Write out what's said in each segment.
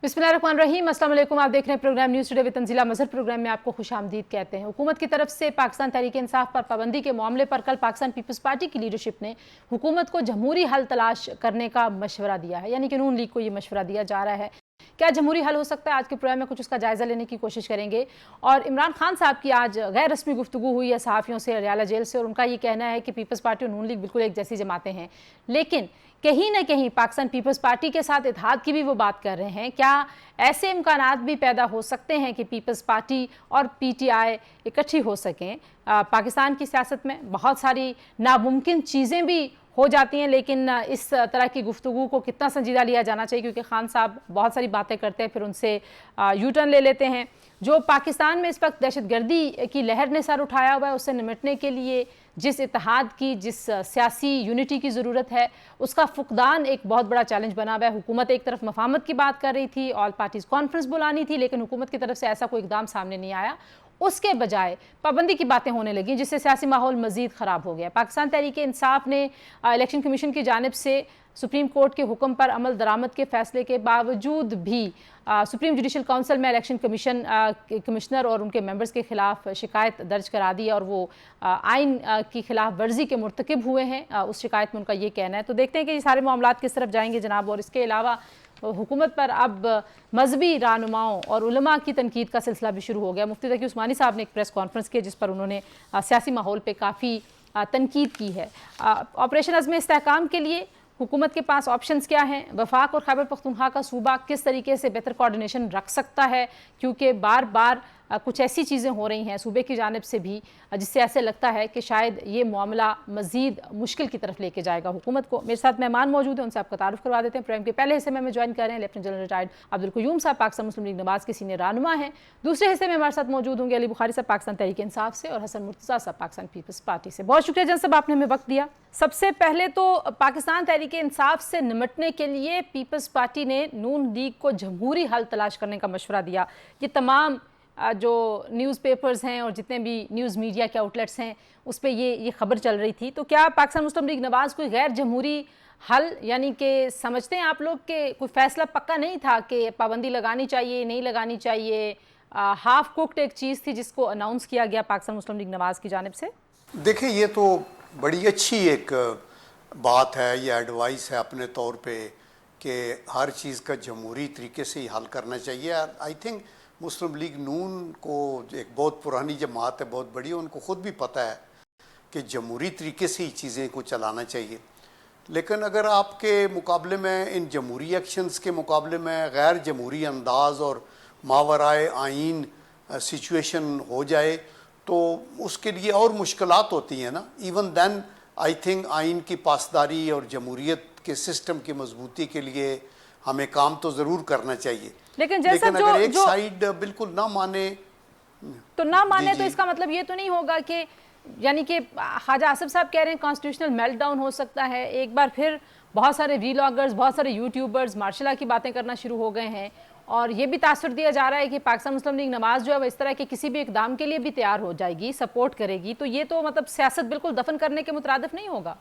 बिस्मिल्लाहिर्रहमानिर्रहीम, अस्सलाम वालेकुम। आप देख रहे हैं programme news today with Tanzeela Mazhar. Programme में आपको खुशामदीद कहते हैं। हुकूमत की तरफ से पाकिस्तान तहरीक इंसाफ पर पाबंदी के मामले पर कल पाकिस्तान पीपल्स पार्टी की लीडरशिप ने हुकूमत को जमहूरी हल तलाश करने का मशवरा दिया है, यानी कि नून लीग को ये मशवरा दिया जा रहा है। क्या जमहूरी हल हो सकता है? आज के प्रोग्राम में कुछ उसका जायजा लेने की कोशिश करेंगे। और इमरान खान साहब की आज गैर रस्मी गुफ्तगू हुई है सहाफ़ियों से रियाला जेल से, और उनका ये कहना है कि पीपल्स पार्टी और नून लीग बिल्कुल एक जैसी जमातें हैं, लेकिन कहीं ना कहीं पाकिस्तान पीपल्स पार्टी के साथ इत्तेहाद की भी वो बात कर रहे हैं। क्या ऐसे इम्कानात भी पैदा हो सकते हैं कि पीपल्स पार्टी और पीटीआई इकट्ठी हो सकें? पाकिस्तान की सियासत में बहुत सारी नामुमकिन चीज़ें भी हो जाती हैं, लेकिन इस तरह की गुफ्तगू को कितना संजीदा लिया जाना चाहिए, क्योंकि खान साहब बहुत सारी बातें करते हैं फिर उनसे यू टर्न ले लेते हैं। जो पाकिस्तान में इस वक्त दहशतगर्दी की लहर ने सर उठाया हुआ है, उससे निपटने के लिए जिस इत्तेहाद की, जिस सियासी यूनिटी की ज़रूरत है, उसका फुकदान एक बहुत बड़ा चैलेंज बना हुआ है। हुकूमत एक तरफ मफाहमत की बात कर रही थी, ऑल पार्टीज़ कॉन्फ्रेंस बुलानी थी, लेकिन हुकूमत की तरफ से ऐसा कोई इकदाम सामने नहीं आया। उसके बजाय पाबंदी की बातें होने लगी, जिससे सियासी माहौल मजीद ख़राब हो गया। पाकिस्तान तहरीक इंसाफ ने इलेक्शन कमीशन की जानिब से सुप्रीम कोर्ट के हुक्म पर अमल दरामद के फैसले के बावजूद भी सुप्रीम जुडिशल काउंसिल में इलेक्शन कमिश्नर और उनके मेंबर्स के खिलाफ शिकायत दर्ज करा दी, और वो आइन की खिलाफ वर्जी के मुर्तकिब हुए हैं। उस शिकायत में उनका ये कहना है। तो देखते हैं कि ये सारे मामलात किस तरफ जाएंगे जनाब। और इसके अलावा हुकूमत पर अब मजहबी रहनुमाओं और उलमा की तनकीद का सिलसिला भी शुरू हो गया। मुफ्ती तकी उस्मानी साहब ने एक प्रेस कॉन्फ्रेंस की, जिस पर उन्होंने सियासी माहौल पर काफ़ी तनकीद की है। ऑपरेशन अज़्म इस्तेहकाम के लिए हुकूमत के पास ऑप्शंस क्या हैं? वफाक और खैबर पख्तूनख्वा का सूबा किस तरीके से बेहतर कोऑर्डिनेशन रख सकता है? क्योंकि बार बार कुछ ऐसी चीज़ें हो रही हैं सूबे की जानिब से भी, जिससे ऐसे लगता है कि शायद ये मामला मज़ीद मुश्किल की तरफ लेके जाएगा हुकूमत को। मेरे साथ मेहमान मौजूद हैं, उनसे आपका तारुफ करवा देते हैं। प्रोग्राम के पहले हिस्से में हमें ज्वाइन कर रहे हैं lieutenant general retired Abdul Qayyum साहब, पाकिस्तान मुस्लिम लीग नवाज़ के सीनियर रहनुमा हैं। दूसरे हिस्से में हमारे साथ मौजूद होंगे अली बुखारी साहब, पाकिस्तान तहरीक इंसाफ से, और हसन मुर्तज़ा साहब, पाकिस्तान पीपल्स पार्टी से। बहुत शुक्रिया जन साहब, आपने हमें वक्त दिया। सबसे पहले तो पाकिस्तान तहरीक इंसाफ से निमटने के लिए पीपल्स पार्टी ने नून लीग को जमहूरी हल तलाश करने का मशवरा दिया। ये तमाम जो न्यूज़पेपर्स हैं और जितने भी न्यूज़ मीडिया के आउटलेट्स हैं, उस पर ये खबर चल रही थी। तो क्या पाकिस्तान मुस्लिम लीग नवाज़ कोई गैर जमहूरी हल, यानी कि समझते हैं आप लोग कि कोई फैसला पक्का नहीं था कि पाबंदी लगानी चाहिए नहीं लगानी चाहिए, हाफ कुक्ड एक चीज़ थी जिसको अनाउंस किया गया पाकिस्तान मुस्लिम लीग नवाज़ की जानिब से? देखिए, ये तो बड़ी अच्छी एक बात है, ये एडवाइस है अपने तौर पे कि हर चीज़ का जमहूरी तरीके से ही हल करना चाहिए। आई थिंक मुस्लिम लीग नून को एक बहुत पुरानी जमात है, बहुत बड़ी है, उनको ख़ुद भी पता है कि जमहूरी तरीके से ही चीज़ें को चलाना चाहिए। लेकिन अगर आपके मुकाबले में, इन जमहूरी एक्शंस के मुकाबले में गैर जमहूरी अंदाज और मावराए आइन सिचुएशन हो जाए तो उसके लिए और मुश्किलात होती हैं ना। इवन देन आई थिंक आइन की पासदारी और जमहूरियत के सिस्टम की मजबूती के लिए हमें काम तो ज़रूर करना चाहिए। लेकिन अगर एक साइड बिल्कुल ना माने तो इसका मतलब ये तो नहीं होगा कि, यानी कि ख्वाजा आसिफ साहब कह रहे हैं कॉन्स्टिट्यूशनल मेल्टडाउन हो सकता है। एक बार फिर बहुत सारे वीलॉगर्स, बहुत सारे यूट्यूबर्स मार्शल लॉ की बातें करना शुरू हो गए हैं, और ये भी तासुर दिया जा रहा है कि पाकिस्तान मुस्लिम लीग नवाज़ जो है वो इस तरह के किसी भी इकदाम के लिए भी तैयार हो जाएगी, सपोर्ट करेगी। तो ये तो मतलब सियासत बिल्कुल दफन करने के मुतरादिफ नहीं होगा?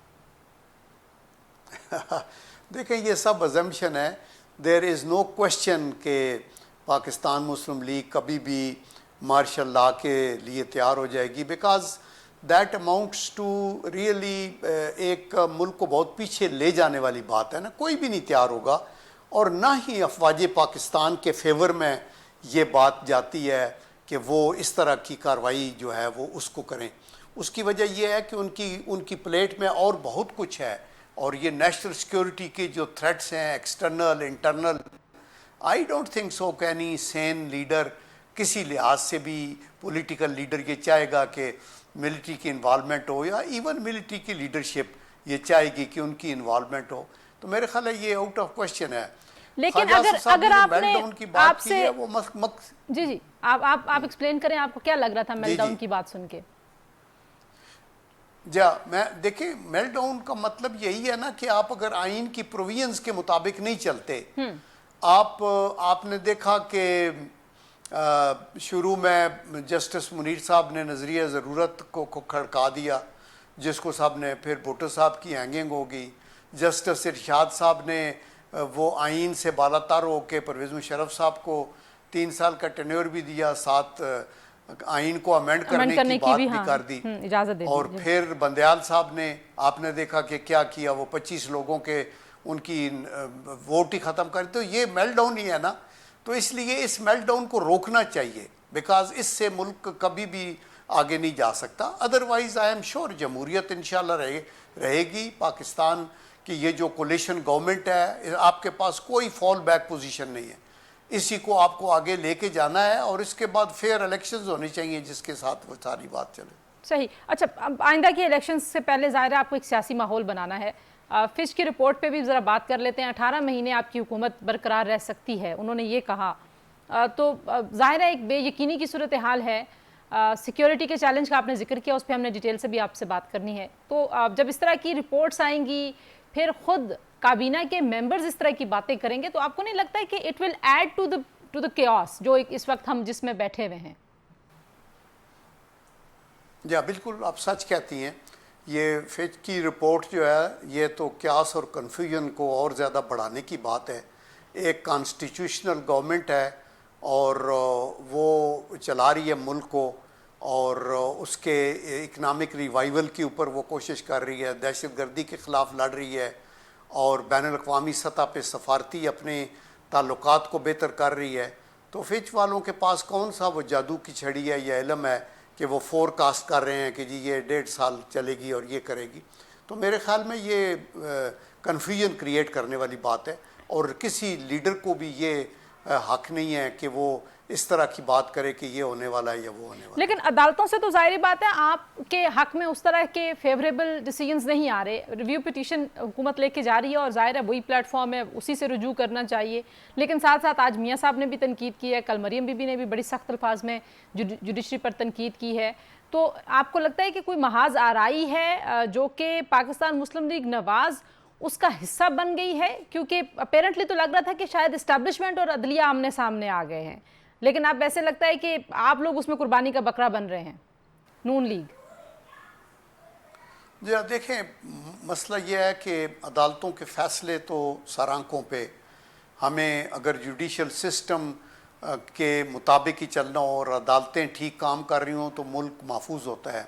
देखें, ये सब अजम्पशन है। देयर इज़ नो क्वेश्चन कि पाकिस्तान मुस्लिम लीग कभी भी मार्शल लॉ के लिए तैयार हो जाएगी, because that amounts to really एक मुल्क को बहुत पीछे ले जाने वाली बात है ना। कोई भी नहीं तैयार होगा, और ना ही अफवाज पाकिस्तान के फेवर में ये बात जाती है कि वो इस तरह की कार्रवाई जो है वो उसको करें। उसकी वजह यह है कि उनकी प्लेट में और बहुत कुछ है, और ये नेशनल सिक्योरिटी के जो थ्रेट्स हैं, external internal, I don't think so कि एनी सेन लीडर, किसी लिहाज से भी पॉलिटिकल लीडर ये चाहेगा कि मिलिट्री की इन्वॉल्वमेंट हो, या इवन मिलिट्री की लीडरशिप ये चाहेगी कि उनकी इन्वॉल्वमेंट हो। तो मेरे ख्याल है ये आउट ऑफ क्वेश्चन है। लेकिन अगर आपने आपसे जी आप एक्सप्लेन करें, आपको क्या लग रहा था मेल्टडाउन की बात सुन के? देखिए, मेल्टडाउन का मतलब यही है ना कि आप अगर आइन की प्रोविजंस के मुताबिक नहीं चलते, आपने देखा कि शुरू में जस्टिस मुनीर साहब ने नज़रिया ज़रूरत को खड़का दिया, जिसको साहब ने फिर भुट्टो साहब की हैंगिंग हो गई। जस्टिस इरशाद साहब ने वो आइन से बालातर होके परवेज़ मुशर्रफ साहब को 3 साल का टेन्योर भी दिया, साथ आइन को अमेंड करने की बात भी कर दी, इजाजत दे दी। और फिर बंदयाल साहब ने, आपने देखा कि क्या किया, वो 25 लोगों के उनकी वोट ही ख़त्म कर दी। तो ये मेल्टडाउन ही है ना। तो इसलिए इस मेल्टडाउन को रोकना चाहिए, बिकॉज इससे मुल्क कभी भी आगे नहीं जा सकता। अदरवाइज आई एम श्योर जमहूरियत इंशाल्लाह रहेगी। पाकिस्तान की ये जो कोलिशन गवर्नमेंट है, आपके पास कोई फॉल बैक पोजीशन नहीं है, इसी को आपको आगे लेके जाना है और इसके बाद फेयर इलेक्शंस होने चाहिए जिसके साथ वो सारी बात चले। सही। अच्छा, अब आइंदा के इलेक्शंस से पहले ज़ाहिर है आपको एक सियासी माहौल बनाना है। फिश की रिपोर्ट पे भी ज़रा बात कर लेते हैं। 18 महीने आपकी हुकूमत बरकरार रह सकती है, उन्होंने ये कहा। तो ज़ाहिर है एक बेयकीनी की सूरत हाल है। सिक्योरिटी के चैलेंज का आपने जिक्र किया, उस पर हमने डिटेल से भी आपसे बात करनी है। तो जब इस तरह की रिपोर्ट्स आएंगी, फिर खुद काबीना के मेंबर्स इस तरह की बातें करेंगे, तो आपको नहीं लगता है कि it will add to the chaos जो इस वक्त हम जिसमें बैठे हुए हैं? जी बिल्कुल, आप सच कहती हैं। ये फिच की रिपोर्ट जो है, ये तो क्यास और कन्फ्यूजन को और ज़्यादा बढ़ाने की बात है। एक कॉन्स्टिट्यूशनल गवर्नमेंट है और वो चला रही है मुल्क को, और उसके इकनॉमिक रिवाइवल के ऊपर वो कोशिश कर रही है, दहशतगर्दी के ख़िलाफ़ लड़ रही है, और बैनुल-अक़वामी सतह पे सफारती अपने ताल्लुकात को बेहतर कर रही है। तो फिच वालों के पास कौन सा वो जादू की छड़ी है या इल्म है कि वो फोरकास्ट कर रहे हैं कि जी ये 1.5 साल चलेगी और ये करेगी। तो मेरे ख्याल में ये कन्फ्यूजन क्रिएट करने वाली बात है, और किसी लीडर को भी ये हक नहीं है कि वो इस तरह की बात करे कि ये होने वाला है या वो होने वाला है। लेकिन अदालतों से तो जाहिर बात है आपके हक में उस तरह के फेवरेबल डिसीजंस नहीं आ रहे। रिव्यू पिटीशन हुकूमत लेके जा रही है और जाहिर है वही प्लेटफॉर्म है, उसी से रुजू करना चाहिए। लेकिन साथ साथ आज मियाँ साहब ने भी तनकीद की है, कल मरियम बीबी ने भी बड़ी सख्त अल्फाज में जुडिशरी पर तनकीद की है। तो आपको लगता है कि कोई महाज आराई है जो कि पाकिस्तान मुस्लिम लीग नवाज उसका हिस्सा बन गई है? क्योंकि अपेरेंटली तो लग रहा था कि शायद इस्टेब्लिशमेंट और अदलिया आमने सामने आ गए हैं, लेकिन अब ऐसे लगता है कि आप लोग उसमें कुर्बानी का बकरा बन रहे हैं, नून लीग। जी देखें, मसला यह है कि अदालतों के फ़ैसले तो सर आंखों पे, हमें अगर जुडिशल सिस्टम के मुताबिक ही चलना हो और अदालतें ठीक काम कर रही हों तो मुल्क महफूज होता है।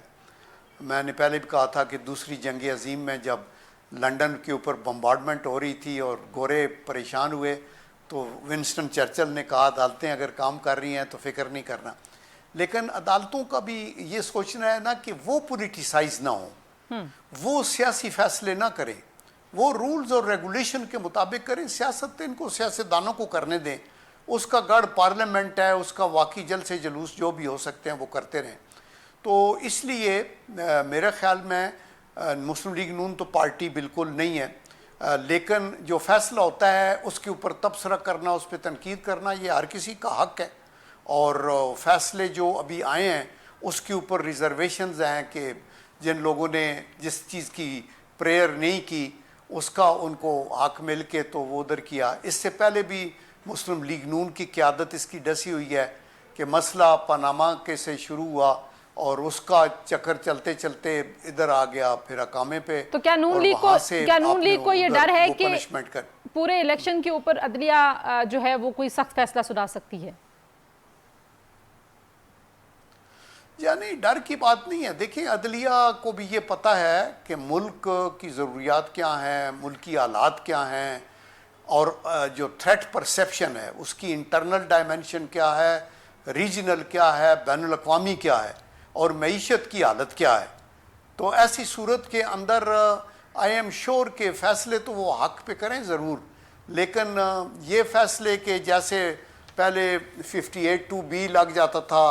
मैंने पहले भी कहा था कि दूसरी जंग अजीम में जब लंदन के ऊपर बम्बार्डमेंट हो रही थी और गोरे परेशान हुए, तो विंस्टन चर्चिल ने कहा अदालतें अगर काम कर रही हैं तो फिक्र नहीं करना। लेकिन अदालतों का भी ये सोचना है ना कि वो पॉलिटिसाइज ना हो, वो सियासी फैसले ना करें, वो रूल्स और रेगुलेशन के मुताबिक करें। सियासत इनको सियासतदानों को करने दें, उसका गढ़ पार्लियामेंट है, उसका वाकई जल से जुलूस जो भी हो सकते हैं वो करते रहें। तो इसलिए मेरे ख्याल में मुस्लिम लीग नून तो पार्टी बिल्कुल नहीं है, लेकिन जो फैसला होता है उसके ऊपर तबसरा करना, उस पर तनकीद करना, ये हर किसी का हक है। और फैसले जो अभी आए हैं उसके ऊपर रिजर्वेशंस हैं कि जिन लोगों ने जिस चीज़ की प्रेयर नहीं की उसका उनको हक मिल के तो वो उधर किया। इससे पहले भी मुस्लिम लीग नून की क़यादत इसकी डसी हुई है कि मसला पनामा के से शुरू हुआ और उसका चक्कर चलते चलते इधर आ गया फिर अकामे पे। तो क्या नून लीग को ये डर है कि पूरे इलेक्शन के ऊपर अदलिया जो है वो कोई सख्त फैसला सुना सकती है? यानी डर की बात नहीं है। देखिए, अदलिया को भी ये पता है कि मुल्क की ज़रूरियात क्या हैं, मुल्की हालात क्या हैं, और जो थ्रेट परसेप्शन है उसकी इंटरनल डायमेंशन क्या है, रीजनल क्या है, बैनुल-अक़वामी क्या है, और मईशत की हालत क्या है। तो ऐसी सूरत के अंदर आई एम श्योर के फ़ैसले तो वो हक पे करें ज़रूर, लेकिन ये फ़ैसले के जैसे पहले 58(2)B लग जाता था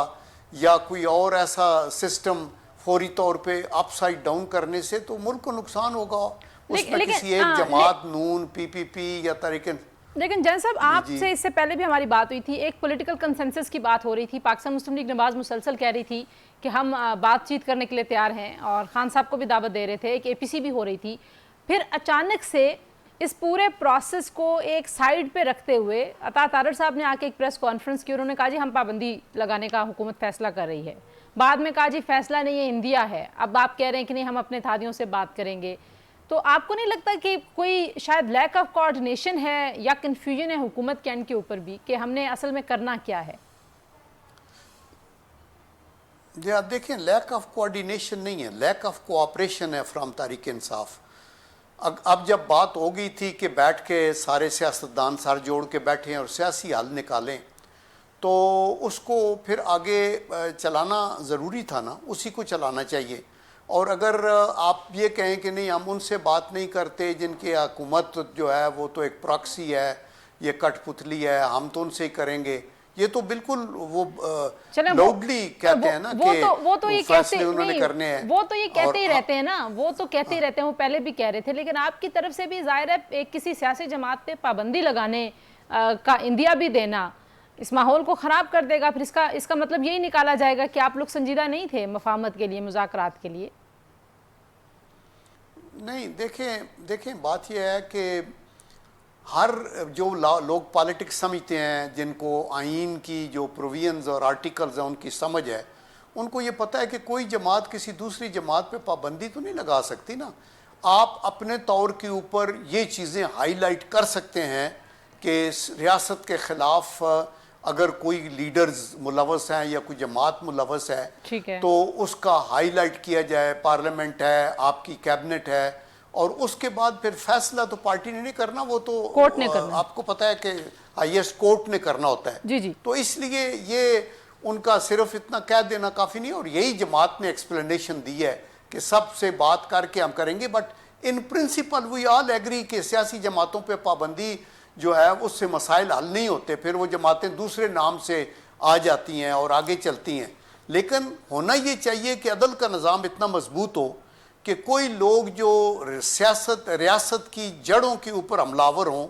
या कोई और ऐसा सिस्टम फौरी तौर पे अपसाइड डाउन करने से तो मुल्क को नुकसान होगा। उसमें किसी एक जमात नून, PPP या तरीके। लेकिन जैन साहब, आपसे इससे पहले भी हमारी बात हुई थी, एक पॉलिटिकल कंसेंसस की बात हो रही थी। पाकिस्तान मुस्लिम लीग नवाज मुसलसल कह रही थी कि हम बातचीत करने के लिए तैयार हैं और खान साहब को भी दावत दे रहे थे, एक APC भी हो रही थी। फिर अचानक से इस पूरे प्रोसेस को एक साइड पे रखते हुए अता तारड़ साहब ने आके एक प्रेस कॉन्फ्रेंस की, उन्होंने कहा जी हम पाबंदी लगाने का हुकूमत फैसला कर रही है। बाद में कहा जी फैसला नहीं है, इंदिया है। अब आप कह रहे हैं कि नहीं हम अपने थादियों से बात करेंगे। तो आपको नहीं लगता कि कोई शायद लैक ऑफ कोऑर्डिनेशन है या कंफ्यूजन है हुकूमत के एंड के ऊपर भी कि हमने असल में करना क्या है? जी आप देखें, लैक ऑफ कोऑर्डिनेशन नहीं है, लैक ऑफ कोऑपरेशन है फ्रॉम तहरीक इंसाफ। अब जब बात हो गई थी कि बैठ के सारे सियासतदान सर जोड़ के बैठे और सियासी हल निकालें, तो उसको फिर आगे चलाना ज़रूरी था ना, उसी को चलाना चाहिए। और अगर आप ये कहें कि नहीं हम उनसे बात नहीं करते जिनकी हुकूमत जो है वो तो एक प्रॉक्सी है, ये कठपुतली है, हम तो उनसे ही करेंगे, ये तो बिल्कुल वो लाउडली कहते हैं ना कि वो तो ये कहते उन्होंने नहीं, करने हैं, वो तो ये कहते ही रहते हैं ना, वो तो कहते ही रहते हैं, वो पहले भी कह रहे थे। लेकिन आपकी तरफ से भी जाहिर है एक किसी सियासी जमात पे पाबंदी लगाने का इंदिया भी देना इस माहौल को ख़राब कर देगा। फिर इसका मतलब यही निकाला जाएगा कि आप लोग संजीदा नहीं थे मफाहमत के लिए, मुज़ाकरात के लिए। नहीं, देखें बात यह है कि हर जो लोग पॉलिटिक्स समझते हैं, जिनको आइन की जो प्रोविजंस और आर्टिकल्स हैं उनकी समझ है, उनको ये पता है कि कोई जमात किसी दूसरी जमात पे पाबंदी तो नहीं लगा सकती ना। आप अपने तौर के ऊपर ये चीज़ें हाईलाइट कर सकते हैं कि रियासत के ख़िलाफ़ अगर कोई लीडर्स मुलवस हैं या कोई जमात मुलवस है, ठीक है, तो उसका हाईलाइट किया जाए। पार्लियामेंट है, आपकी कैबिनेट है, और उसके बाद फिर फैसला तो पार्टी ने नहीं करना, वो तो कोर्ट ने करना। आपको पता है कि हाईएस्ट कोर्ट ने करना होता है। जी जी। तो इसलिए ये उनका सिर्फ इतना कह देना काफ़ी नहीं, और यही जमात ने एक्सप्लेनेशन दी है कि सबसे बात करके हम करेंगे। But in principle we all agree कि सियासी जमातों पे पाबंदी जो है उससे मसाइल हल नहीं होते, फिर वो जमातें दूसरे नाम से आ जाती हैं और आगे चलती हैं। लेकिन होना ये चाहिए कि अदल का निज़ाम इतना मजबूत हो कि कोई लोग जो रियासत की जड़ों के ऊपर हमलावर हों,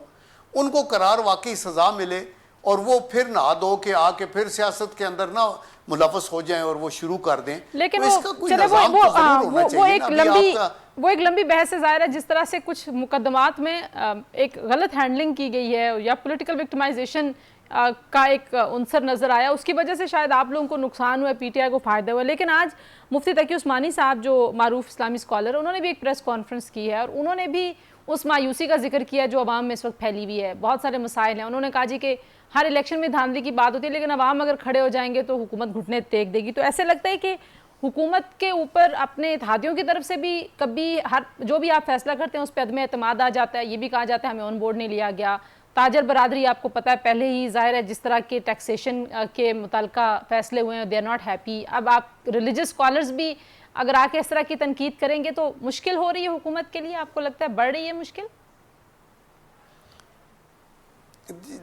उनको करार वाकई सज़ा मिले, और वो फिर नहा धो के आके फिर सियासत के अंदर ना मुलवस हो जाएं और वो शुरू कर दें। लेकिन तो इसका कोई निज़ाम तो ज़रूर होना चाहिए ना। वो एक लंबी बहस है ज़ाहिर है। जिस तरह से कुछ मुकदमात में एक गलत हैंडलिंग की गई है या पॉलिटिकल विक्टिमाइजेशन का एक उनसर नज़र आया, उसकी वजह से शायद आप लोगों को नुकसान हुआ, पीटीआई को फ़ायदा हुआ। लेकिन आज मुफ्ती तकी उस्मानी साहब जो मारूफ इस्लामी स्कॉलर, उन्होंने भी एक प्रेस कॉन्फ्रेंस की है और उन्होंने भी उस मायूसी का जिक्र किया जो अवाम में इस वक्त फैली हुई है। बहुत सारे मसाइल हैं। उन्होंने कहा जी कि हर इलेक्शन में धांधली की बात होती है, लेकिन अवाम अगर खड़े हो जाएंगे तो हुकूमत घुटने टेक देगी। तो ऐसे लगता है कि हुकूमत के ऊपर अपने इत्तेहादियों की तरफ से भी कभी हर जो भी आप फैसला करते हैं उस पर अदम एतमाद आ जाता है। ये भी कहा जाता है हमें ऑन बोर्ड नहीं लिया गया। ताजर बरादरी आपको पता है पहले ही ज़ाहिर है जिस तरह के टैक्सेशन के मुताल्लिका फैसले हुए हैं, दे आर नॉट हैप्पी। अब आप रिलीजियस स्कॉलर्स भी अगर आके इस तरह की तनकीद करेंगे तो मुश्किल हो रही है हुकूमत के लिए। आपको लगता है बढ़ रही है मुश्किल?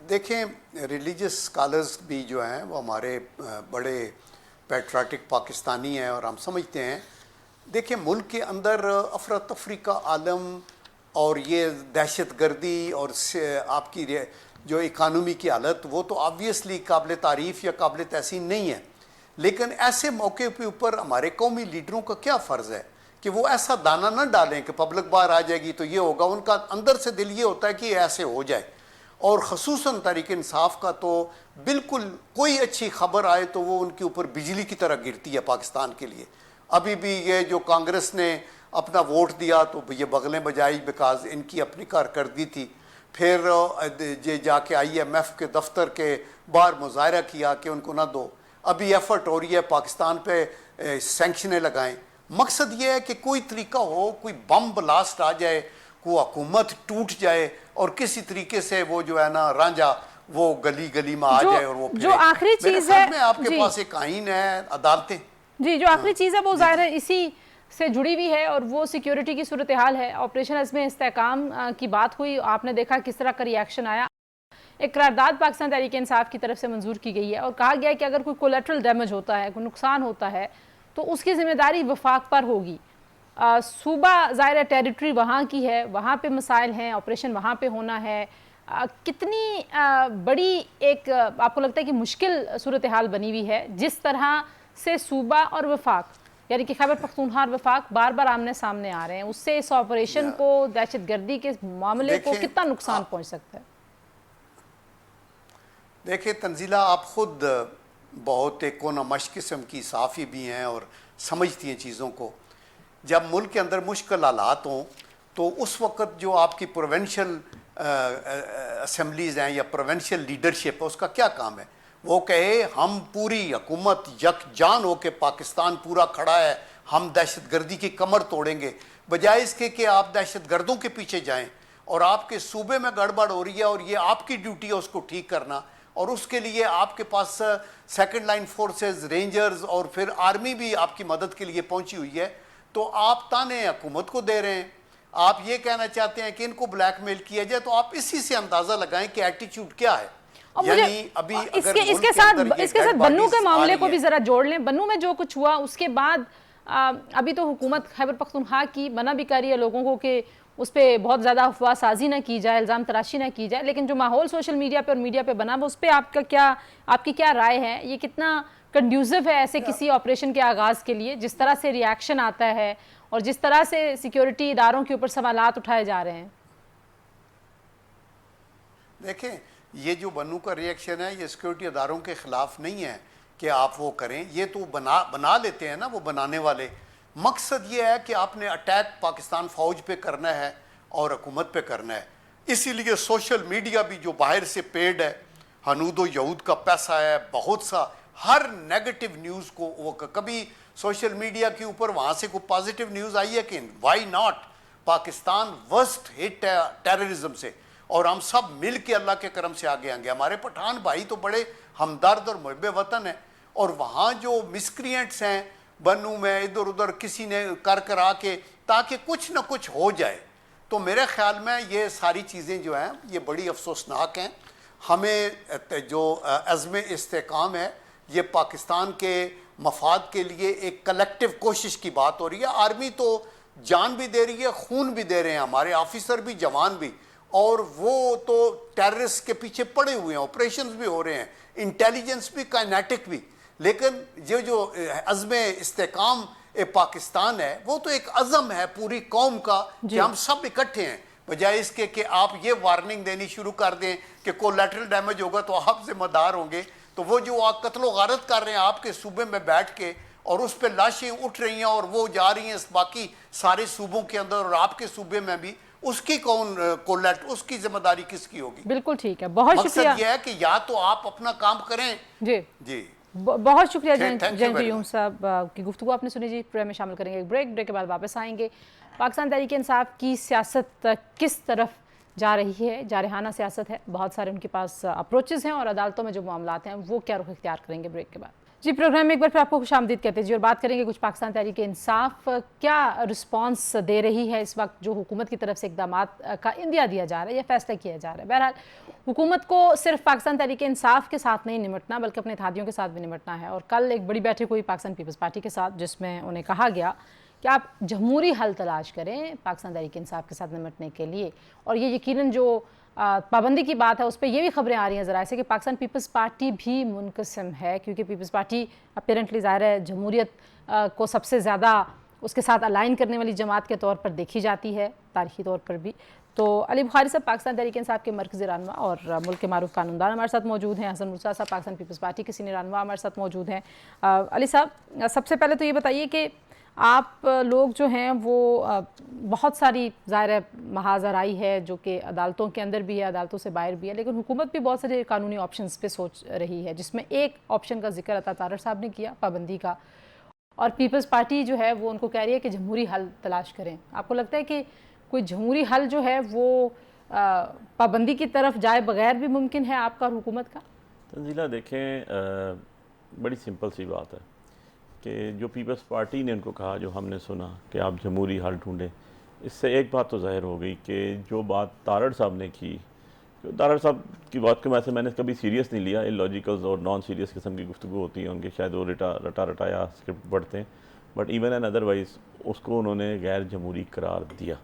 देखें, रिलीजियस स्कॉलर्स भी जो हैं वो हमारे बड़े पैट्रियाटिक पाकिस्तानी हैं और हम समझते हैं। देखिए, मुल्क के अंदर अफरा तफरी का आलम और ये दहशत गर्दी और आपकी जो इकानमी की हालत, वो तो ऑब्वियसली काबिल तारीफ़ या काबिल तहसीन नहीं है। लेकिन ऐसे मौके पे ऊपर हमारे कौमी लीडरों का क्या फ़र्ज़ है कि वो ऐसा दाना न डालें कि पब्लिक बाहर आ जाएगी तो ये होगा। उनका अंदर से दिल ये होता है कि ऐसे हो जाए। और ख़ुसूसन तहरीक इंसाफ का तो बिल्कुल कोई अच्छी खबर आए तो वो उनके ऊपर बिजली की तरह गिरती है पाकिस्तान के लिए। अभी भी ये जो कांग्रेस ने अपना वोट दिया तो ये बगलें बजाई, बिकॉज इनकी अपनी कारकर्दगी थी। फिर ये जाके IMF के दफ्तर के बाहर मुजाहरा किया कि उनको ना दो। अभी एफर्ट हो रही है पाकिस्तान पे सेंक्शनें लगाएं। मकसद ये है कि कोई तरीका हो, कोई बम ब्लास्ट आ जाए, को हुकूमत टूट जाए और किसी तरीके से वो जो है ना रांझा वो गली गली में आ जाए और वो जो आखिरी चीज है में आपके पास एक आइन है, अदालतें। जी, जो आखिरी चीज़ है वो ज़ाहिर है इसी से जुड़ी हुई है और वो सिक्योरिटी की सूरत हाल है। ऑपरेशन अज़्म इस्तेहकाम की बात हुई, आपने देखा किस तरह का रिएक्शन आया। एक करारदाद पाकिस्तान तहरीक इंसाफ की तरफ से मंजूर की गई है और कहा गया है कि अगर कोई कोलेट्रल डैमेज होता है, कोई नुकसान होता है तो उसकी जिम्मेदारी वफाक पर होगी। सूबा ज़ाहिर है टेरिटरी वहाँ की है, वहाँ पे मसाइल हैं, ऑपरेशन वहाँ पे होना है। कितनी बड़ी एक आपको लगता है कि मुश्किल सूरत हाल बनी हुई है जिस तरह से सूबा और वफाक यानी कि खैबर पख्तूनख्वा और वफाक बार बार आमने सामने आ रहे हैं, उससे इस ऑपरेशन को, दहशत गर्दी के मामले को कितना नुकसान पहुँच सकता है? देखिए तंजीला, आप खुद बहुत एक कोनामश किस्म की साफ़ी भी हैं और समझती हैं चीज़ों को। जब मुल्क के अंदर मुश्किल हालात हों तो उस वक्त जो आपकी प्रोविंशियल असम्बलीज हैं या प्रोविंशियल लीडरशिप है, उसका क्या काम है? वो कहे हम पूरी हुकूमत यकजान हो के पाकिस्तान पूरा खड़ा है, हम दहशतगर्दी की कमर तोड़ेंगे, बजाय इसके कि आप दहशतगर्दों के पीछे जाएं और आपके सूबे में गड़बड़ हो रही है और ये आपकी ड्यूटी है उसको ठीक करना, और उसके लिए आपके पास सेकंड लाइन फोर्सेस, रेंजर्स और फिर आर्मी भी आपकी मदद के लिए पहुंची हुई है। तो आप ताने हुकूमत को दे रहे हैं, आप ये कहना चाहते हैं कि इनको ब्लैकमेल किया जाए, तो आप इसी से अंदाजा लगाएं कि एटीट्यूड क्या है। और यानी अभी इसके साथ बन्नू के मामले को भी जरा जोड़ लें। बन्नू में जो कुछ हुआ उसके बाद अभी तो हुकूमत खैबर पख्तूनख्वा की मना भी कर रही है लोगों को कि उस पर बहुत ज़्यादा अफवाह साजी ना की जाए, इल्ज़ाम तराशी ना की जाए, लेकिन जो माहौल सोशल मीडिया पे और मीडिया पे बना वो उस पर आपकी क्या राय है? ये कितना कंड्यूसिव है ऐसे किसी ऑपरेशन के आगाज़ के लिए, जिस तरह से रिएक्शन आता है और जिस तरह से सिक्योरिटी इदारों के ऊपर सवालात उठाए जा रहे हैं? देखें, ये जो बन्नू का रिएक्शन है ये सिक्योरिटी इदारों के ख़िलाफ़ नहीं है कि आप वो करें, ये तो बना लेते हैं ना वो बनाने वाले। मकसद ये है कि आपने अटैक पाकिस्तान फ़ौज पे करना है और हुकूमत पे करना है, इसीलिए सोशल मीडिया भी जो बाहर से पेड है, हनूद व यहूद का पैसा है बहुत सा, हर नेगेटिव न्यूज़ को वो कभी सोशल मीडिया के ऊपर वहाँ से कोई पॉजिटिव न्यूज़ आई है कि why not, Pakistan worst hit है टेररिज्म से और हम सब मिल के अल्लाह के करम से आगे आएंगे। हमारे पठान भाई तो बड़े हमदर्द और मुहब्बे वतन हैं, और वहाँ जो मिसक्रिएंट्स हैं बन्नू में इधर उधर किसी ने करा के ताकि कुछ ना कुछ हो जाए, तो मेरे ख्याल में ये सारी चीज़ें जो हैं ये बड़ी अफसोसनाक हैं। हमें जो अज़्म इस्तेकाम है ये पाकिस्तान के मफाद के लिए एक कलेक्टिव कोशिश की बात हो रही है। आर्मी तो जान भी दे रही है, खून भी दे रहे हैं, हमारे ऑफिसर भी, जवान भी, और वो तो टेररिस्ट के पीछे पड़े हुए हैं, ऑपरेशंस भी हो रहे हैं, इंटेलिजेंस भी, काइनेटिक भी। लेकिन ये जो अज़्म इस्तेकाम पाकिस्तान है वो तो एक अज़म है पूरी कौम का कि हम सब इकट्ठे हैं, बजाय इसके कि आप ये वार्निंग देनी शुरू कर दें कि कोलैटरल डैमेज होगा तो आप जिम्मेदार होंगे। तो वो जो आप कत्लो गारत कर रहे हैं आपके सूबे में बैठ के और उस पर लाशें उठ रही हैं और वो जा रही हैं बाकी सारे सूबों के अंदर और आपके सूबे में भी, उसकी कौन उसकी जिम्मेदारी किसकी होगी? बिल्कुल ठीक है, बहुत शुक्रिया। मकसद ये है कि या तो आप अपना काम करें। जी जी बहुत शुक्रिया जैन यूम साहब की गुफ्तगू आपने सुनी जी। प्रोग्राम में शामिल करेंगे एक ब्रेक के बाद वापस आएंगे। पाकिस्तान तहरीक इंसाफ की सियासत किस तरफ जा रही है, जारहाना सियासत है, बहुत सारे उनके पास अप्रोचेस हैं और अदालतों में जो मामलात हैं वो क्या रुख इख्तियार करेंगे, ब्रेक के बाद। जी प्रोग्राम में एक बार फिर आपको खुशामदीद कहते हैं जी, और बात करेंगे कुछ पाकिस्तान तहरीक इंसाफ क्या रिस्पांस दे रही है इस वक्त जो हुकूमत की तरफ से इकदाम का इंदिया दिया जा रहा है या फैसला किया जा रहा है। बहरहाल हुकूमत को सिर्फ पाकिस्तान तहरीक इंसाफ के साथ नहीं निमटना बल्कि अपने इत्तेहादियों के साथ भी निमटना है, और कल एक बड़ी बैठक हुई पाकिस्तान पीपल्स पार्टी के साथ जिसमें उन्हें कहा गया कि आप जमहूरी हल तलाश करें पाकिस्तान तहरीक इंसाफ के साथ निमटने के लिए। और ये यकीनन जो पाबंदी की बात है उस पर ये भी खबरें आ रही हैं ज़रा से कि पाकिस्तान पीपल्स पार्टी भी मुनकसम है, क्योंकि पीपल्स पार्टी अपेरेंटली ज़ाहिर है जमहूरियत को सबसे ज़्यादा उसके साथ अलाइन करने वाली जमात के तौर पर देखी जाती है, तारीखी तौर पर भी। तो अली बुखारी साहब पाकिस्तान तहरीक इंसाफ के मरकज़ी रहनुमा और मुल्क के मारूफ कानूनदान हमारे साथ मौजूद हैं। हसन मुर्तज़ा साहब पाकिस्तान पीपल्स पार्टी के सीनियर रहनुमा हमारे साथ मौजूद हैं। अली साहब सबसे पहले तो ये बताइए कि आप लोग जो हैं वो बहुत सारी ज़ाहिर महाज़राई है जो कि अदालतों के अंदर भी है, अदालतों से बाहर भी है, लेकिन हुकूमत भी बहुत सारे कानूनी ऑप्शंस पे सोच रही है, जिसमें एक ऑप्शन का जिक्र अता तारड़ साहब ने किया पाबंदी का, और पीपल्स पार्टी जो है वो उनको कह रही है कि जमहूरी हल तलाश करें। आपको लगता है कि कोई जमहूरी हल जो है वो पाबंदी की तरफ जाए बगैर भी मुमकिन है आपका और हुकूमत का? तंजीला देखें, बड़ी सिंपल सी बात है कि जो पीपल्स पार्टी ने उनको कहा, जो हमने सुना कि आप जमहूरी हल ढूंढें, इससे एक बात तो ज़ाहिर हो गई कि जो बात तारड़ साहब ने की, तारड़ साहब की बात को मैंने कभी सीरियस नहीं लिया, इलॉजिकल्स और नॉन सीरियस किस्म की गुफ्तगू होती है उनकी, शायद वो रटाया स्क्रिप्ट पढ़ते हैं, बट इवन एंड अदरवाइज़ उसको उन्होंने गैर जमहूरी करार दिया,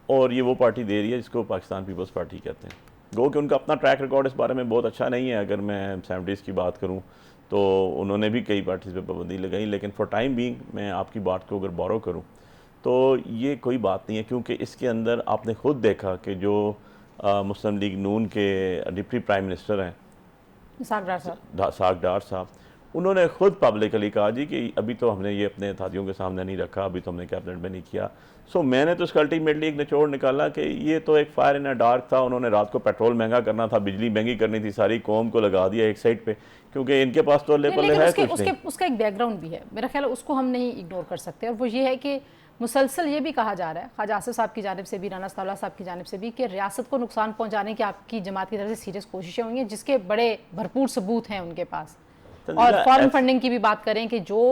और ये वो पार्टी दे रही है जिसको पाकिस्तान पीपल्स पार्टी कहते हैं। गो कि उनका अपना ट्रैक रिकॉर्ड इस बारे में बहुत अच्छा नहीं है। अगर मैं 70s की बात करूँ तो उन्होंने भी कई पार्टीज़ पे पाबंदी लगाई, लेकिन फॉर टाइम बीइंग मैं आपकी बात को अगर बोरो करूं तो ये कोई बात नहीं है, क्योंकि इसके अंदर आपने खुद देखा कि जो मुस्लिम लीग नून के डिप्टी प्राइम मिनिस्टर हैं साग डार साहब, उन्होंने खुद पब्लिकली कहा जी कि अभी तो हमने ये अपने अथॉरिटियों के सामने नहीं रखा, अभी तो हमने कैबिनेट में नहीं किया। सो मैंने तो उसका अल्टीमेटली एक निचोड़ निकाला कि ये तो एक फायर इन अ डार्क था। उन्होंने रात को पेट्रोल महंगा करना था, बिजली महंगी करनी थी, सारी कौम को लगा दिया एक साइड पे, क्योंकि इनके पास तो अल्ले पल्ले है कुछ नहीं। उसका एक बैकग्राउंड भी है, मेरा ख्याल है उसको हम नहीं इग्नोर कर सकते, और वो ये है कि मुसलसल ये भी कहा जा रहा है ख्वाजा आसिफ साहब की जानिब से भी, राना सनाउल्लाह साहब की जानिब से भी, कि रियासत को नुकसान पहुंचाने की आपकी जमात की तरफ से सीरियस कोशिशें हुई हैं, जिसके बड़े भरपूर सबूत हैं उनके पास। और फॉरेन फंडिंग की भी बात करें कि जो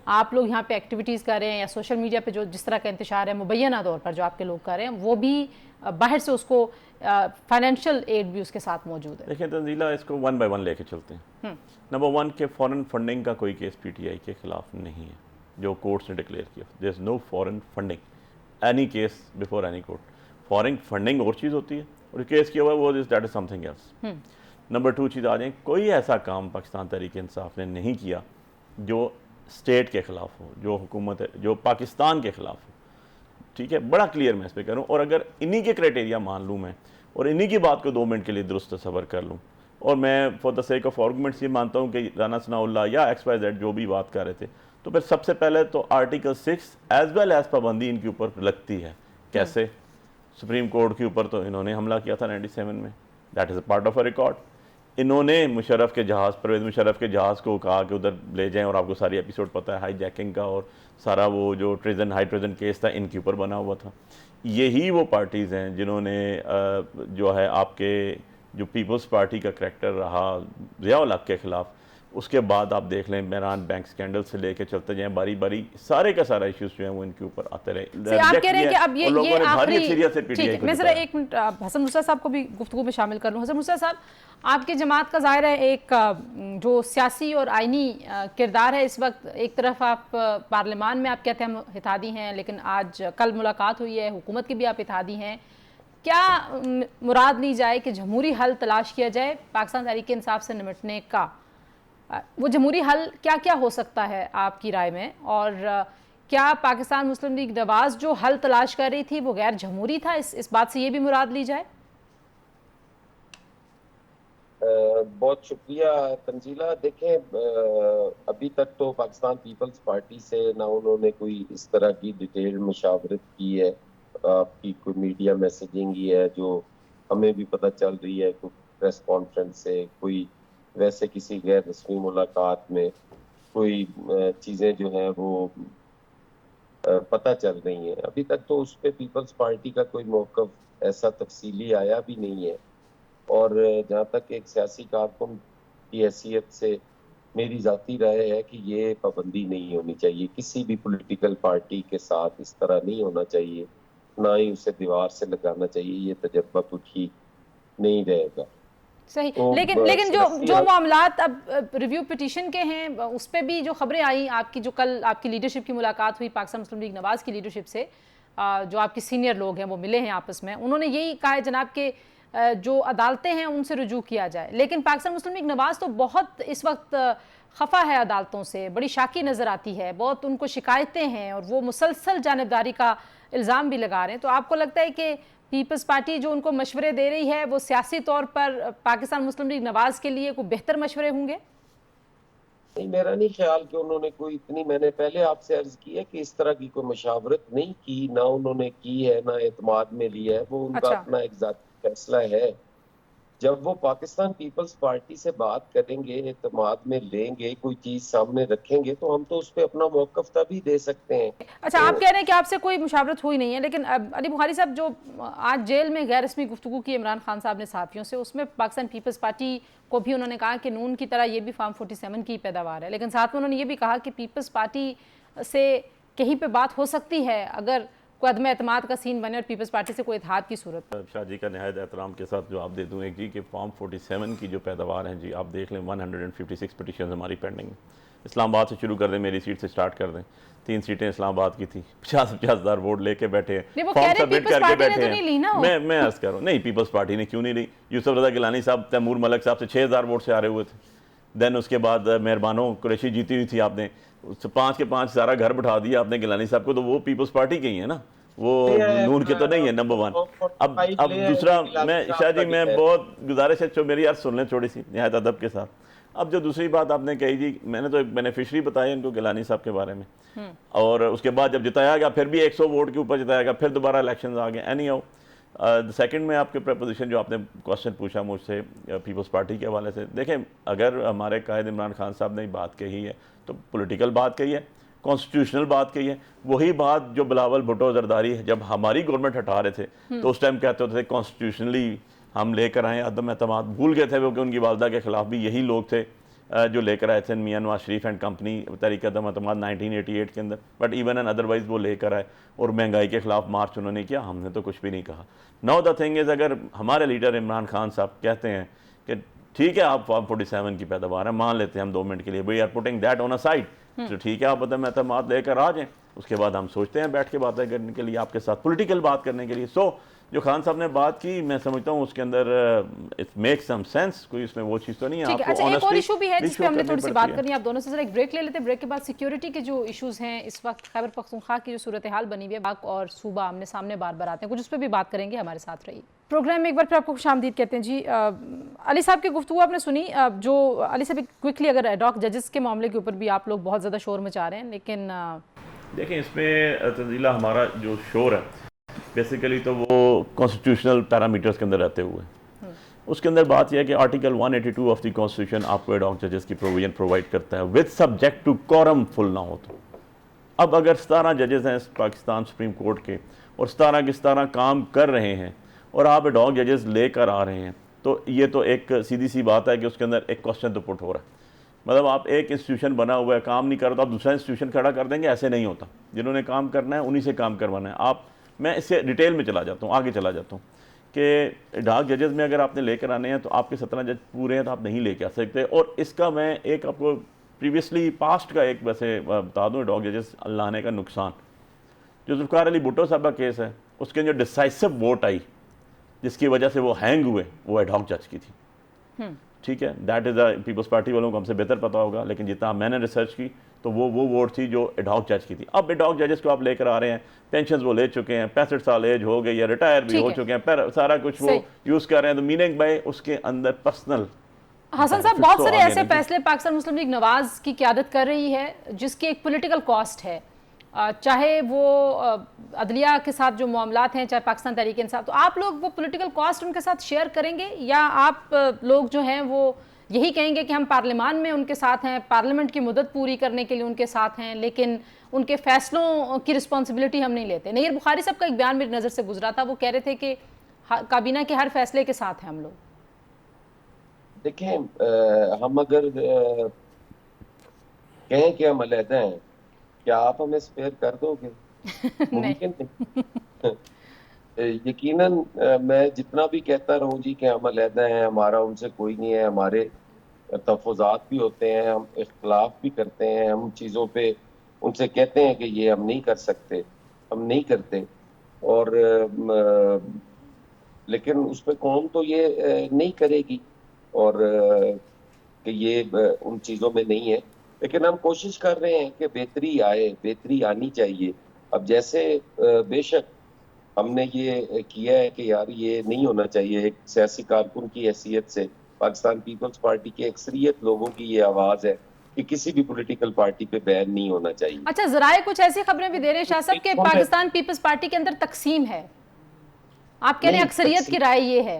आप लोग यहाँ पे एक्टिविटीज़ कर रहे हैं या सोशल मीडिया पे जो जिस तरह का इंतशार है मुबैना तौर पर जो आपके लोग कर रहे हैं, वो भी बाहर से उसको फाइनेंशियल एड भी उसके साथ मौजूद है। देखिए तंजीला, इसको वन बाय वन लेके चलते हैं। नंबर वन के फॉरेन फंडिंग का कोई केस पीटीआई के खिलाफ नहीं है जो कोर्ट्स ने डिक्लेयर किया। There is no foreign funding any case before any court. Foreign funding और चीज़ होती है और केस किया हुआ है वो that is something else. Number two चीज़ आ जाए, कोई ऐसा काम पाकिस्तान तहरीक इंसाफ ने नहीं किया जो स्टेट के ख़िलाफ़ हो, जो हुकूमत है, जो पाकिस्तान के ख़िलाफ़ हो। ठीक है, बड़ा क्लियर मैं इस पर करूँ। और अगर इन्हीं के क्राइटेरिया मान लूँ मैं और इन्हीं की बात को 2 मिनट के लिए दुरुस्त तसव्वुर कर लूँ, और मैं for the sake of arguments ये मानता हूँ कि राना सनाउल्लाह या XYZ जो भी बात कर रहे थे, तो फिर सबसे पहले तो आर्टिकल 6 एज वेल एज पाबंदी इनके ऊपर लगती है। कैसे? सुप्रीम कोर्ट के ऊपर तो इन्होंने हमला किया था 97 में, that is a part of a record. इन्होंने मुशर्रफ के जहाज़, परवेज़ मुशर्रफ के जहाज़ को कहा कि उधर ले जाएं, और आपको सारी एपिसोड पता है, हाई जैकिंग का और सारा वो जो ट्रेजन हाई ट्रेजन केस था इनके ऊपर बना हुआ था। यही वो पार्टीज़ हैं जिन्होंने जो है आपके जो पीपल्स पार्टी का करैक्टर रहा ज़िया-उल हक के ख़िलाफ़, उसके बाद आप देख लें मेहरान बैंक स्कैंडल से लेके चलते जाएं, बारी बारी सारे का सारा इश्यूज जो है वो इनके ऊपर आते रहे। आप कह रहे हैं कि अब ये आखिरी, ठीक है, मैं जरा एक मिनट हसन मुर्तज़ा साहब को भी गुफ्तगू में शामिल कर लूँ। हसन मुर्तज़ा साहब, आपकी जमात का ज़ाहिर है एक जो सियासी और आइनी किरदार है इस वक्त, एक तरफ आप पार्लियामान में आप कहते हैं हम इत्तेहादी हैं, लेकिन आज कल मुलाकात हुई है, हुकूमत की भी आप इत्तेहादी हैं। क्या मुराद ली जाए कि जमहूरी हल तलाश किया जाए पाकिस्तान तहरीक इंसाफ से निपटने का? वो जमहूरी हल क्या क्या हो सकता है आपकी राय में? और क्या पाकिस्तान मुस्लिम लीग नवाज जो हल तलाश कर रही थी वो गैर जमहूरी था? इस बात से ये भी मुराद ली जाए? बहुत शुक्रिया तंजीला। देखें, अभी तक तो पाकिस्तान पीपल्स पार्टी से ना उन्होंने कोई इस तरह की डिटेल मुशावरत की है, आपकी कोई मीडिया मैसेजिंग ही है जो हमें भी पता चल रही है, कोई प्रेस कॉन्फ्रेंस से, कोई वैसे किसी गैर रस्मी मुलाकात में कोई चीज़ें जो हैं वो पता चल रही हैं। अभी तक तो उस पर पीपल्स पार्टी का कोई मौक़िफ़ ऐसा तफसीली आया भी नहीं है। और जहाँ तक एक सियासी कारकुन की हैसियत से मेरी ज़ाती राय है कि ये पाबंदी नहीं होनी चाहिए, किसी भी पॉलिटिकल पार्टी के साथ इस तरह नहीं होना चाहिए, ना ही उसे दीवार से लगाना चाहिए। ये तजर्बा तो ठीक नहीं रहेगा। सही, तो लेकिन जो मामलात अब रिव्यू पिटीशन के हैं उस पर भी जो खबरें आई, आपकी जो कल आपकी लीडरशिप की मुलाकात हुई पाकिस्तान मुस्लिम लीग नवाज की लीडरशिप से, जो आपके सीनियर लोग हैं वो मिले हैं आपस में, उन्होंने यही कहा है जनाब के जो अदालतें हैं उनसे रुजू किया जाए। लेकिन पाकिस्तान मुस्लिम लीग नवाज तो बहुत इस वक्त खफा है अदालतों से, बड़ी शाकी नज़र आती है, बहुत उनको शिकायतें हैं और वो मुसलसल जानिबदारी का इल्ज़ाम भी लगा रहे हैं। तो आपको लगता है कि पीपल्स पार्टी जो उनको मशवरे दे रही है वो सियासी तौर पर पाकिस्तान मुस्लिम लीग नवाज के लिए कोई बेहतर मशवरे होंगे? नहीं, मेरा नहीं ख्याल कि उन्होंने कोई इतनी, मैंने पहले आपसे अर्ज की है कि इस तरह की कोई मशावरत नहीं की, ना उन्होंने की है, ना एतमाद में लिया है। वो उनका अपना एक ज़ाती फैसला है। जब वो पाकिस्तान पीपल्स पार्टी से बात करेंगे, एतमाद में लेंगे, कोई चीज सामने रखेंगे, तो हम तो उस पर अपना मौक़िफ़ तभी दे सकते हैं। अच्छा, आप कह रहे हैं कि आपसे कोई मुशावरत हुई नहीं है, लेकिन अली बुखारी साहब जो आज जेल में गैर रस्मी गुफ्तगू की इमरान खान साहब ने सहाफ़ियों से, उसमें पाकिस्तान पीपल्स पार्टी को भी उन्होंने कहा कि नून की तरह ये भी फार्म 47 की पैदावार है, लेकिन साथ में उन्होंने ये भी कहा कि पीपल्स पार्टी से कहीं पर बात हो सकती है अगर कोई अदम एतमाद का सीन बने और पीपल्स पार्टी से कोई इत्तेहाद की सूरत। शाहजी का नहायत एहतराम के साथ जो आप दे दूँ एक जी कि फॉर्म 47 की जो पैदावार है जी, आप देख लें 156 पिटीशन हमारी पेंडिंग है। इस्लामाबाद से शुरू कर दें, मेरी सीट से स्टार्ट कर दें, 3 सीटें इस्लामाबाद की थी, 50,000 वोट लेके बैठे हैं, फॉर्म सबमिट करके बैठे हैं। मैं अर्ज कर रहा हूँ, नहीं पीपल्स पार्टी ने क्यों नहीं ली? यूसुफ रजा गिलानी साहब तैमूर मलक साहब से 6,000 वोट से आ रहे हुए थे। देन उसके बाद मेहरबानों कुरैशी जीती हुई थी, आपने 5 के 5 सारा घर बैठा दिया आपने गिलानी साहब को, तो वो पीपल्स पार्टी के ही है ना। वो नून के तो नहीं है नंबर वन। अब दूसरा, मैं शाह जी मैं बहुत गुजारिश है, मेरी यार सुन लें थोड़ी सी निहायत अदब के साथ। अब जो दूसरी बात आपने कही जी, मैंने तो एक बेनिफिशरी बताया इनको गिलानी साहब के बारे में, और उसके बाद जब जिताया गया फिर भी 100 वोट के ऊपर जिताया गया, फिर दोबारा इलेक्शन आ गए। एनी हाउ सेकंड में आपके प्रपोजिशन जो आपने क्वेश्चन पूछा मुझसे पीपल्स पार्टी के हवाले से, देखें अगर हमारे कायद इमरान खान साहब ने बात कही है तो पॉलिटिकल बात कही है, कॉन्स्टिट्यूशनल बात कही है। वही बात जो बिलावल भुट्टो जरदारी जब हमारी गवर्नमेंट हटा रहे थे तो उस टाइम कहते होते थे कॉन्स्टिट्यूशनली हम लेकर आए अदम एतमाद, भूल गए थे वो कि उनकी वालदा के खिलाफ भी यही लोग थे जो लेकर आए थे, मियां नवाज शरीफ एंड कंपनी तहरीक अदम एतमाद 1988 के अंदर, बट इवन एंड अदरवाइज वो लेकर आए और महंगाई के खिलाफ मार्च उन्होंने किया, हमने तो कुछ भी नहीं कहा। नाउ द थिंग इज़, अगर हमारे लीडर इमरान खान साहब कहते हैं कि ठीक है आप 47 की पैदावार है, मान लेते हैं हम 2 मिनट के लिए, we are putting that on a side, तो ठीक है आप अदम एतमाद लेकर आ जाएं, उसके बाद हम सोचते हैं बैठ के बातें करने के लिए आपके साथ, पॉलिटिकल बात करने के लिए। सो जो खान साहब ने बात की, मैं समझता हूँ उसके अंदर इट मेक्स सम सेंस, कोई इसमें वो चीज़ तो नहीं है। ठीक है, आपको अच्छा एक और इशू भी है जिस पे हमने थोड़ी सी बात है। करनी है, आप दोनों से जरा एक ब्रेक ले लेते हैं। ब्रेक के बाद सिक्योरिटी के जो इश्यूज हैं इस वक्त खैबर पख्तूनख्वा की जो सूरत हाल बनी हुई है, पाक और सूबा आमने सामने बार बार आते हैं, कुछ उस पर भी बात करेंगे, हमारे साथ रहिए। प्रोग्राम में एक बार फिर आपको खुशामदीद कहते हैं जी। अली साहब की गुफ्तगू आपने सुनी, जो अली साहब क्विकली अगर एडॉक जजेस के मामले के ऊपर भी आप लोग बहुत ज़्यादा शोर मचा रहे हैं, लेकिन देखें इसमें तंजीला हमारा जो शोर है बेसिकली तो वो कॉन्स्टिट्यूशनल पैरामीटर्स के अंदर रहते हुए, उसके अंदर बात यह है कि आर्टिकल 182 ऑफ द कॉन्स्टिट्यूशन आपको एडॉक जजेस की प्रोविजन प्रोवाइड करता है with subject to quorum full ना हो। तो अब अगर 17 जजेस हैं पाकिस्तान सुप्रीम कोर्ट के और 17 के 17 काम कर रहे हैं और आप एडॉक जजेस लेकर आ रहे हैं, तो ये तो एक सीधी सी बात है कि उसके अंदर एक क्वेश्चन तो पुट हो रहा है। मतलब आप एक इंस्टीट्यूशन बना हुआ है, काम नहीं कर रहा तो आप दूसरा इंस्टीट्यूशन खड़ा कर देंगे, ऐसे नहीं होता। जिन्होंने काम करना है उन्हीं से काम करवाना है। आप, मैं इससे डिटेल में चला जाता हूँ, आगे चला जाता हूँ कि डाक जजेस में अगर आपने लेकर आने हैं तो आपके 17 जज पूरे हैं तो आप नहीं लेके आ सकते। और इसका मैं एक आपको प्रीवियसली पास्ट का एक वैसे बता दूँ, डाक जजेस लाने का नुकसान, जो जुल्फ़िकार अली भुट्टो साहब का केस है उसके जो डिसाइसिव वोट आई जिसकी वजह से वो हैंग हुए, वो एडॉक जज की थी। ठीक है, दैट इज़ पीपल्स पार्टी वालों को हमसे बेहतर पता होगा, लेकिन जितना मैंने रिसर्च की तो वो वोट थी जो एडॉक जज की थी। अब एडॉक जजेस को आप लेकर आ रहे हैं, पेंशन वो ले चुके हैं, 65 साल एज हो गई है, रिटायर भी हो चुके हैं, पर सारा कुछ वो यूज़ कर रहे हैं, तो मीनिंग बाय उसके अंदर पर्सनल। हसन साहब, बहुत सारे ऐसे फैसले पाकिस्तान मुस्लिम लीग नवाज की क़यादत कर रही है जिसकी एक पॉलिटिकल कॉस्ट है, चाहे वो अदलिया के साथ जो मामलात हैं, चाहे पाकिस्तान तहरीक इंसाफ, तो आप लोग वो पॉलिटिकल कॉस्ट उनके साथ शेयर करेंगे या आप लोग जो हैं वो यही कहेंगे कि हम पार्लियामान में उनके साथ हैं, पार्लियामेंट की मुद्दत पूरी करने के लिए उनके साथ हैं, लेकिन उनके फैसलों की रिस्पॉन्सिबिलिटी हम नहीं लेते? नईर बुखारी साहब का एक बयान मेरी नज़र से गुजरा था, वो कह रहे थे कि काबीना के हर फैसले के साथ हैं हम लोग। देखें, हम अगर कहें कि हम अलहदा हैं, क्या आप हमें स्पेयर कर दोगे? मुमकिन नहीं। यकीनन मैं जितना भी कहता रहूं जी कि हम अलहदा हैं, हमारा उनसे कोई नहीं है, हमारे तफुज़ात भी होते हैं, हम इख्तलाफ भी करते हैं, हम चीज़ों पे उनसे कहते हैं कि ये हम नहीं कर सकते, हम नहीं करते, और लेकिन उस पर कौम तो ये नहीं करेगी और कि ये उन चीज़ों में नहीं है। लेकिन हम कोशिश कर रहे हैं कि बेहतरी आए, बेहतरी आनी चाहिए। अब जैसे बेशक हमने ये किया है कि यार ये नहीं होना चाहिए, एक सियासी कारकुन की हैसियत से पाकिस्तान पीपल्स पार्टी की अक्सरियत लोगों की ये आवाज़ है कि किसी भी पॉलिटिकल पार्टी पे बैन नहीं होना चाहिए। अच्छा, जराए कुछ ऐसी खबरें भी दे रहे हैं शाह साहब कि पाकिस्तान पीपल्स पार्टी के अंदर तकसीम है, आप कह रहे हैं अक्सरियत की राय ये है?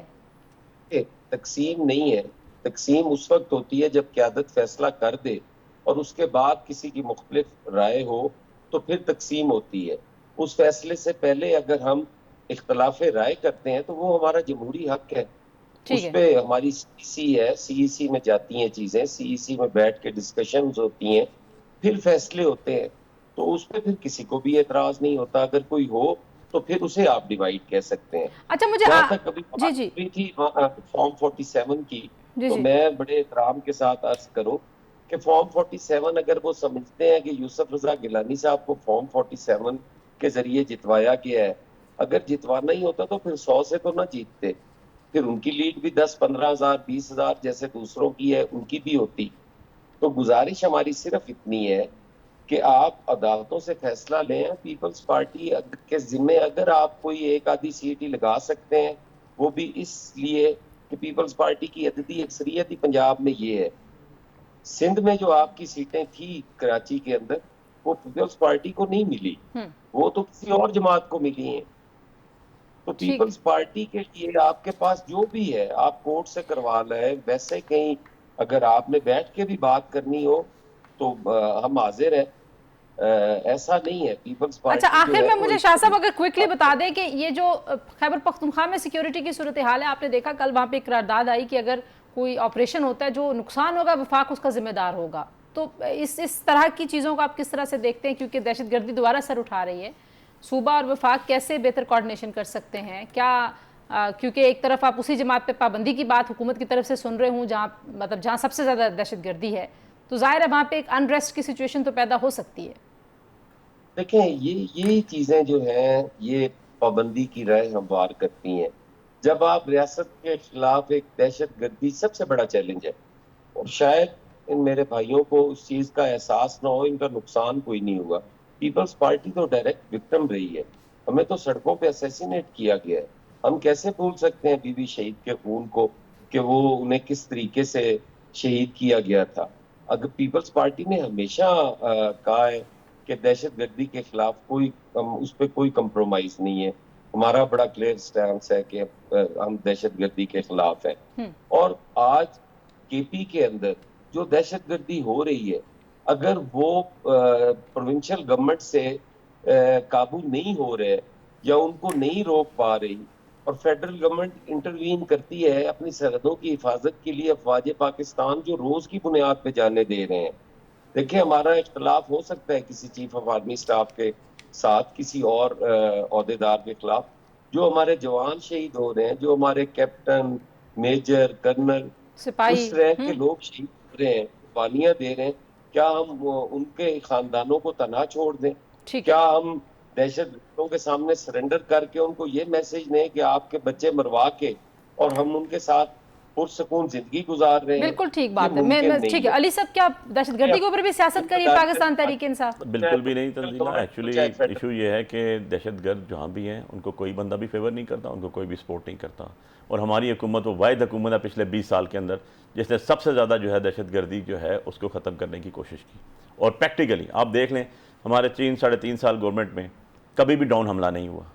तकसीम नहीं है। तकसीम उस वक्त होती है जब क़यादत फैसला कर दे और उसके बाद किसी की मुख्तलिफ राय हो तो फिर तकसीम होती है। उस फैसले से पहले अगर हम इख्तलाफ राय करते हैं तो वो हमारा जमहूरी हक है। उस पे हमारी सीईसी है, सीईसी में जाती हैं चीजें, सीईसी में बैठ के डिस्कशंस होती हैं, फिर फैसले होते हैं, तो उस पे फिर किसी को भी एतराज नहीं होता। अगर कोई हो तो फिर उसे आप डिवाइड कह सकते हैं। अच्छा, मुझे कभी थी फॉर्म 47 की, तो मैं बड़े एहतराम के साथ अर्ज करूं कि फॉर्म 47 अगर वो समझते हैं कि यूसुफ रजा गिलानी साहब को फॉर्म 47 के जरिए जितवाया गया है, अगर जितवाना ही होता तो फिर 100 से तो ना जीतते, फिर उनकी लीड भी 10-15 हजार 20 हजार जैसे दूसरों की है उनकी भी होती। तो गुजारिश हमारी सिर्फ इतनी है कि आप अदालतों से फैसला लें। पीपल्स पार्टी के जिम्मे अगर आप कोई एक आधी सीट ही लगा सकते हैं, वो भी इसलिए कि पीपल्स पार्टी की अददी अक्सरियत ही पंजाब में ये है। सिंध में जो आपकी सीटें थी कराची के अंदर, वो पीपल्स पार्टी को नहीं मिली, वो तो किसी और जमात को मिली हैं। तो पीपल्स पार्टी के लिए आपके पास जो भी है आप कोर्ट से करवा लें। वैसे कहीं अगर आपने बैठ के भी बात करनी हो तो हम हाजिर हैं। ऐसा नहीं है पीपल्स पार्टी। अच्छा, आखिर में मुझे शाह साहब अगर क्विकली बता दें कि ये जो खैबर पख्तूनख्वा में सिक्योरिटी की सूरत हाल है, आपने देखा कल वहाँ पे एक करारदाद आई कि अगर कोई ऑपरेशन होता है जो नुकसान होगा वफाक उसका जिम्मेदार होगा, तो इस तरह की चीज़ों को आप किस तरह से देखते हैं? क्योंकि दहशतगर्दी दोबारा सर उठा रही है, सूबा और वफाक कैसे बेहतर कोऑर्डिनेशन कर सकते हैं? क्या क्योंकि एक तरफ आप उसी जमात पे पाबंदी की बात हुकूमत की तरफ से सुन रहे हूँ जहाँ सबसे ज़्यादा दहशतगर्दी है, तो जाहिर है वहाँ पे एक अनरेस्ट की सिचुएशन तो पैदा हो सकती है। देखें, ये चीजें जो हैं ये पाबंदी की राय हमवार करती हैं। जब आप रियासत के खिलाफ एक दहशतगर्दी सबसे बड़ा चैलेंज है, और शायद इन मेरे भाइयों को उस चीज का एहसास ना हो, इनका नुकसान कोई नहीं हुआ। पीपल्स पार्टी तो डायरेक्ट विक्टिम रही है, हमें तो सड़कों पे असैसिनेट किया गया है। हम कैसे भूल सकते हैं बीबी शहीद के खून को, कि वो उन्हें किस तरीके से शहीद किया गया था। अगर पीपल्स पार्टी ने हमेशा कहा है कि दहशतगर्दी के खिलाफ उस पर कोई कंप्रोमाइज नहीं है, हमारा बड़ा क्लियर स्टैंस है कि हम दहशतगर्दी के खिलाफ हैं। और आज केपी के अंदर जो दहशतगर्दी हो रही है, अगर वो प्रोविंशियल गवर्नमेंट से काबू नहीं हो रहे या उनको नहीं रोक पा रही, और फेडरल गवर्नमेंट इंटरवीन करती है अपनी सरहदों की हिफाजत के लिए अफवाज पाकिस्तान जो रोज की बुनियाद पे जाने दे रहे हैं। देखिए, हमारा इख्तलाफ हो सकता है किसी चीफ ऑफ आर्मी स्टाफ के साथ, किसी और ओहदेदार के खिलाफ, जो हमारे जवान शहीद हो रहे हैं, जो हमारे कैप्टन, मेजर, कर्नल, उस रैंक के लोग शहीद हो रहे हैं, कुर्बानियां दे रहे हैं, क्या हम उनके खानदानों को तना छोड़ दें? क्या हम दहशतगर्दों के सामने सरेंडर करके उनको ये मैसेज दें कि आपके बच्चे मरवा के और हम उनके साथ पुरसकून जिंदगी गुजार रहे हैं? बिल्कुल ठीक बात है। मैं ठीक है अली साहब, क्या दहशतगर्दी के ऊपर भी सियासत करिए पाकिस्तान तहरीक इंसाफ? बिल्कुल भी नहीं तंजीला। एक्चुअली इशू ये है कि दहशतगर्द जहाँ भी हैं उनको कोई बंदा भी फेवर नहीं करता, उनको कोई भी सपोर्ट नहीं करता। और हमारी हुकूमत वो वाहिद हुकूमत है पिछले 20 साल के अंदर जिसने सबसे ज़्यादा जो है दहशतगर्दी जो है उसको ख़त्म करने की कोशिश की। और प्रैक्टिकली आप देख लें, हमारे 3-3.5 साल गवर्नमेंट में कभी भी डाउन हमला नहीं हुआ।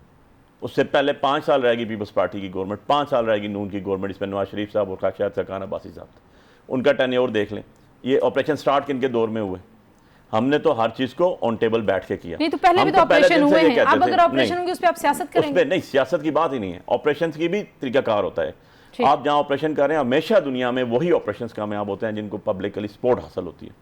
उससे पहले 5 साल रहेगी पीपल्स पार्टी की गवर्नमेंट, 5 साल रहेगी नून की गवर्नमेंट, इसमें नवाज शरीफ साहब और शायद सरकान अब्बासी साहब थे। उनका टेन्योर देख लें। ये ऑपरेशन स्टार्ट किनके दौर में हुए? हमने तो हर चीज़ को ऑन टेबल बैठ के किया। नहीं तो पहले भी तो ऑपरेशन हुए हैं। अब अगर ऑपरेशन होंगे उस पर आप सियासत करेंगे? नहीं, सियासत की बात ही नहीं है। ऑपरेशन की भी तरीकाकार होता है। आप जहाँ ऑपरेशन कर रहे हैं, हमेशा दुनिया में वही ऑपरेशन कामयाब होते हैं जिनको पब्लिकली सपोर्ट हासिल होती है।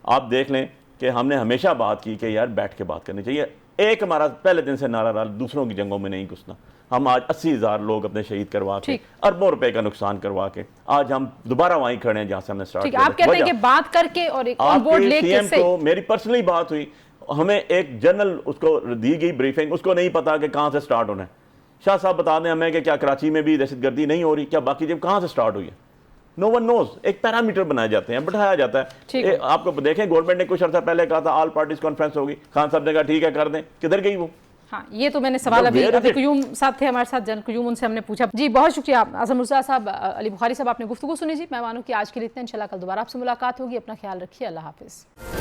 आप देख लें कि हमने हमेशा बात की कि यार बैठ के बात करनी चाहिए। एक हमारा पहले दिन से नारा रहा, दूसरों की जंगों में नहीं घुसना। हम आज 80,000 लोग अपने शहीद करवा के, अरबों रुपए का नुकसान करवा के आज हम दोबारा वहीं खड़े हैं जहां से हमने स्टार्ट किया। आप कहते हैं कि बात करके और एक ऑन बोर्ड लेके सीएम को मेरी पर्सनली बात हुई, हमें एक जनरल उसको दी गई ब्रीफिंग, उसको नहीं पता कि कहां से स्टार्ट होना है। शाह साहब बता दें हमें कि क्या कराची में भी दहशतगर्दी नहीं हो रही? क्या बाकी जब कहां से स्टार्ट हुई है? No one knows. एक पैरामीटर बनाए जाते हैं, बैठाया जाता है। आपको देखें, गवर्नमेंट ने कुछ अर्सा पहले कहा था ऑल पार्टीज कॉन्फ्रेंस होगी, खान साहब ने कहा ठीक है कर दें, किधर गई वो? हाँ, ये तो मैंने सवाल अभी क्यूम साहब थे हमारे साथ, जन क्यूम, उनसे हमने पूछा। जी बहुत शुक्रिया आज़म मुर्तज़ा साहब, अली बुखारी साहब, आपने गुफ्तगू सुनी जी। मैं मानूं कि आज के लिए इतना, इंशाल्लाह कल दोबारा आपसे मुलाकात होगी। अपना ख्याल रखिए, अल्लाह हाफिज़।